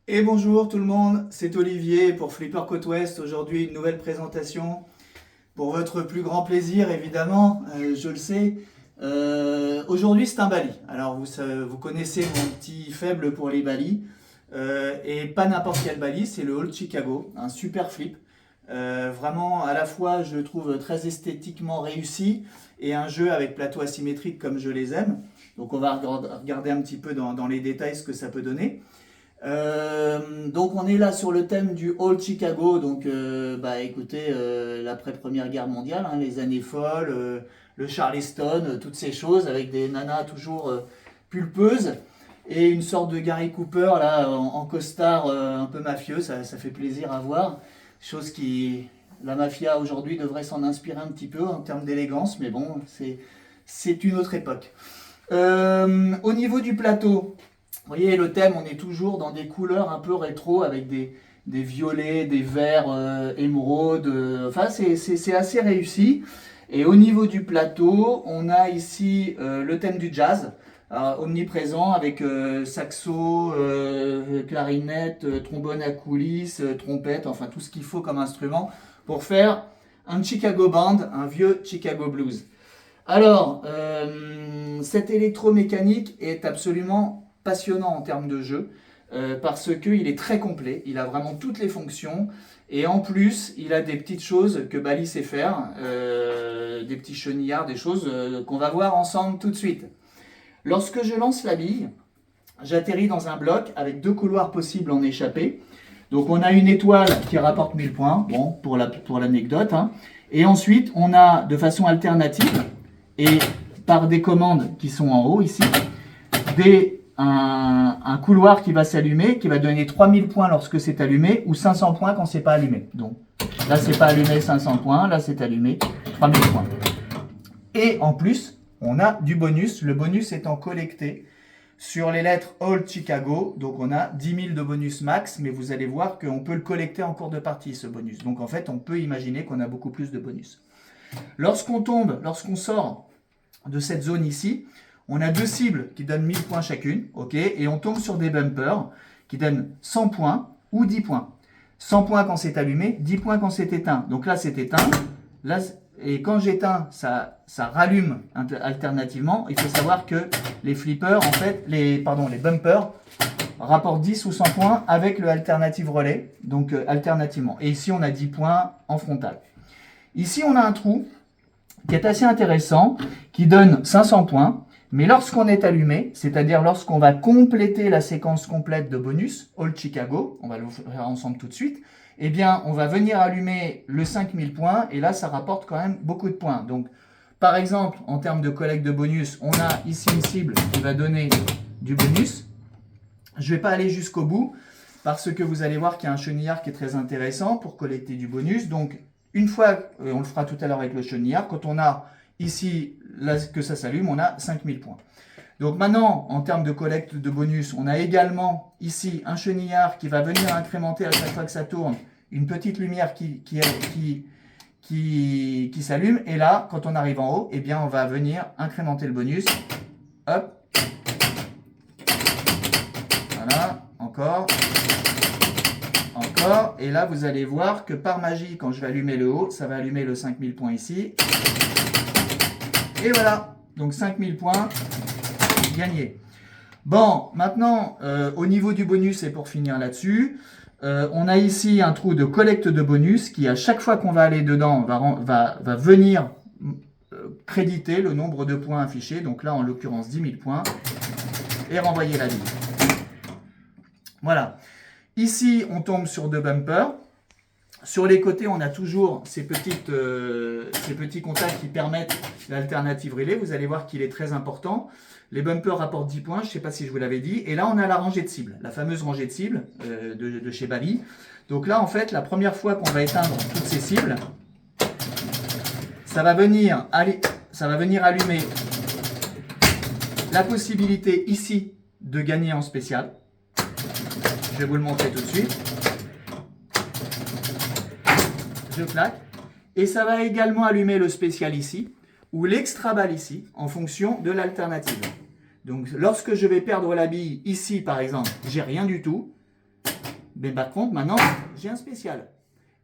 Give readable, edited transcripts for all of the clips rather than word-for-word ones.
Et bonjour tout le monde, c'est Olivier pour Flipper Côte Ouest. Aujourd'hui, une nouvelle présentation pour votre plus grand plaisir, évidemment, je le sais. Aujourd'hui, c'est un Bali. Alors, vous connaissez mon petit faible pour les Bali. Et pas n'importe quel Bali, c'est le Old Chicago, un super flip. Vraiment, à la fois, je le trouve très esthétiquement réussi et un jeu avec plateau asymétrique comme je les aime. Donc, on va regarder un petit peu dans les détails ce que ça peut donner. Donc on est là sur le thème du Old Chicago, donc écoutez, l'après-première guerre mondiale, hein, les années folles, le Charleston, toutes ces choses avec des nanas toujours pulpeuses et une sorte de Gary Cooper là en costard un peu mafieux, ça fait plaisir à voir, chose qui la mafia aujourd'hui devrait s'en inspirer un petit peu en termes d'élégance, mais bon, c'est une autre époque. Au niveau du plateau, vous voyez le thème, on est toujours dans des couleurs un peu rétro avec des violets, des verts émeraudes. Enfin, c'est assez réussi. Et au niveau du plateau, on a ici le thème du jazz, omniprésent avec saxo, clarinette, trombone à coulisses, trompette, enfin tout ce qu'il faut comme instrument pour faire un Chicago band, un vieux Chicago blues. Alors, cet électromécanique est absolument passionnant en termes de jeu parce qu'il est très complet, il a vraiment toutes les fonctions et en plus il a des petites choses que Bali sait faire, des petits chenillards, des choses qu'on va voir ensemble tout de suite. Lorsque je lance la bille, j'atterris dans un bloc avec deux couloirs possibles en échappée. Donc on a une étoile qui rapporte 1000 points, bon, pour l'anecdote, hein. Et ensuite on a de façon alternative et par des commandes qui sont en haut ici, un couloir qui va s'allumer, qui va donner 3000 points lorsque c'est allumé, ou 500 points quand c'est pas allumé. Donc là c'est pas allumé, 500 points, là c'est allumé, 3000 points. Et en plus, on a du bonus, le bonus étant collecté sur les lettres Old Chicago, donc on a 10 000 de bonus max, mais vous allez voir qu'on peut le collecter en cours de partie, ce bonus. Donc en fait, on peut imaginer qu'on a beaucoup plus de bonus. Lorsqu'on sort de cette zone ici, on a deux cibles qui donnent 1000 points chacune, ok, et on tombe sur des bumpers qui donnent 100 points ou 10 points. 100 points quand c'est allumé, 10 points quand c'est éteint. Donc là, c'est éteint. Là, et quand j'éteins, ça rallume alternativement. Il faut savoir que les flippers, en fait, les bumpers rapportent 10 ou 100 points avec le alternative relais, donc alternativement. Et ici, on a 10 points en frontal. Ici, on a un trou qui est assez intéressant, qui donne 500 points. Mais lorsqu'on est allumé, c'est-à-dire lorsqu'on va compléter la séquence complète de bonus, Old Chicago, on va le faire ensemble tout de suite, eh bien, on va venir allumer le 5000 points, et là, ça rapporte quand même beaucoup de points. Donc, par exemple, en termes de collecte de bonus, on a ici une cible qui va donner du bonus. Je ne vais pas aller jusqu'au bout, parce que vous allez voir qu'il y a un chenillard qui est très intéressant pour collecter du bonus. Donc, une fois, on le fera tout à l'heure avec le chenillard, quand on a ici, là, que ça s'allume, on a 5000 points. Donc maintenant, en termes de collecte de bonus, on a également ici un chenillard qui va venir incrémenter à chaque fois que ça tourne une petite lumière qui s'allume. Et là, quand on arrive en haut, eh bien, on va venir incrémenter le bonus. Hop. Voilà, encore. Encore. Et là, vous allez voir que par magie, quand je vais allumer le haut, ça va allumer le 5000 points ici. Et voilà, donc 5000 points gagnés. Bon, maintenant, au niveau du bonus, et pour finir là-dessus, on a ici un trou de collecte de bonus qui, à chaque fois qu'on va aller dedans, va venir créditer le nombre de points affichés. Donc là, en l'occurrence, 10 000 points. Et renvoyer la bille. Voilà. Ici, on tombe sur deux bumpers. Sur les côtés, on a toujours ces petits contacts qui permettent l'alternative relais. Vous allez voir qu'il est très important. Les bumpers rapportent 10 points, je ne sais pas si je vous l'avais dit. Et là, on a la rangée de cibles, la fameuse rangée de cibles de chez Bali. Donc là, en fait, la première fois qu'on va éteindre toutes ces cibles, ça va venir allumer la possibilité ici de gagner en spécial. Je vais vous le montrer tout de suite. Je claque. Et ça va également allumer le spécial ici, ou l'extra balle ici, en fonction de l'alternative. Donc lorsque je vais perdre la bille ici, par exemple, j'ai rien du tout. Mais par contre, maintenant, j'ai un spécial.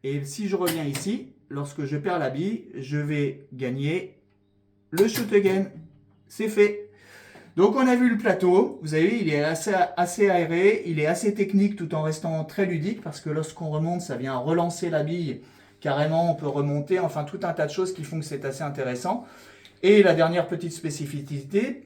Et si je reviens ici, lorsque je perds la bille, je vais gagner le shoot again. C'est fait. Donc on a vu le plateau, vous avez vu, il est assez aéré, il est assez technique tout en restant très ludique parce que lorsqu'on remonte, ça vient relancer la bille. Carrément, on peut remonter, enfin tout un tas de choses qui font que c'est assez intéressant. Et la dernière petite spécificité,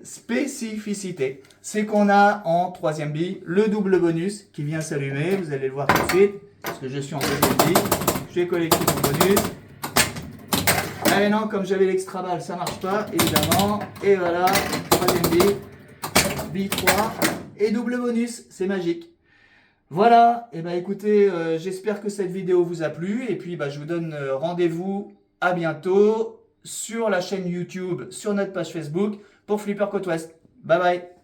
c'est qu'on a en troisième bille le double bonus qui vient s'allumer. Vous allez le voir tout de suite, parce que je suis en deuxième bille. Je vais collecter mon bonus. Ah non, comme j'avais l'extra balle, ça marche pas, évidemment. Et voilà, troisième bille, bille 3 et double bonus, c'est magique. Voilà, et écoutez, j'espère que cette vidéo vous a plu. Et puis je vous donne rendez-vous à bientôt sur la chaîne YouTube, sur notre page Facebook pour Flipper Côte Ouest. Bye bye.